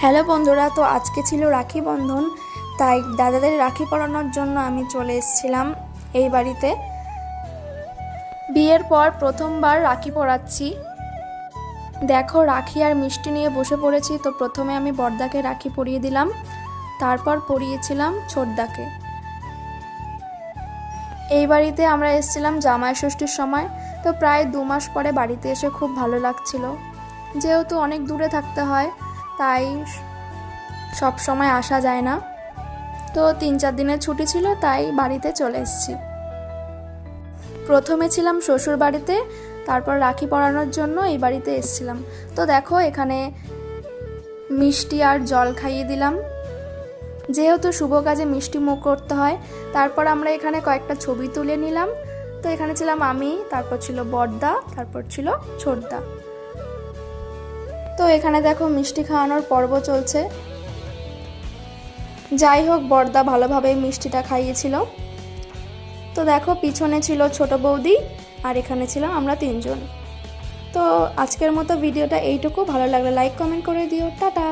Hello বন্ধুরা, তো আজকে ছিল রাখি বন্ধন, তাই দাদাদের রাখি পরানোর জন্য আমি চলে এসেছিলাম এই বাড়িতে। বিয়ের পর প্রথমবার রাখি পরাচ্ছি। দেখো, রাখি আর মিষ্টি নিয়ে বসে পড়েছি। তো প্রথমে আমি বড়দাকে রাখি পরিয়ে দিলাম, তারপর পরিয়েছিলাম ছোটদাকে। এই বাড়িতে আমরা এসেছিলাম জামাই ষষ্ঠীর সময়। তো প্রায় 2 মাস পরে বাড়িতে এসে খুব ভালো লাগছিল। যেহেতু অনেক দূরে থাকতে হয়, তাই সব সময় আসা যায় না। তো 3-4 দিনের ছুটি ছিল, তাই বাড়িতে চলে এসেছি। প্রথমে ছিলাম শ্বশুর বাড়িতে, তারপর রাখি পরানোর জন্য এই বাড়িতে এসেছিলাম। তো দেখো, এখানে মিষ্টি আর জল খাইয়ে দিলাম, যেহেতু শুভ কাজে মিষ্টি মুখ করতে হয়। তারপর আমরা এখানে কয়েকটা ছবি তুলে নিলাম। তো এখানে ছিলাম আমি, তারপর ছিল বড়দা, তারপর ছিল ছোটদা। তো এখানে দেখো মিষ্টি খাওয়ানোর পর্ব চলছে। যাই হোক, বড়দা ভালোভাবে মিষ্টিটা খাইয়েছিল। তো দেখো, পিছনে ছিল ছোট বৌদি, আর এখানে ছিলাম আমরা 3 জন। তো আজকের মতো ভিডিওটা এইটুকু। ভালো লাগলে লাইক কমেন্ট করে দিও। টাটা।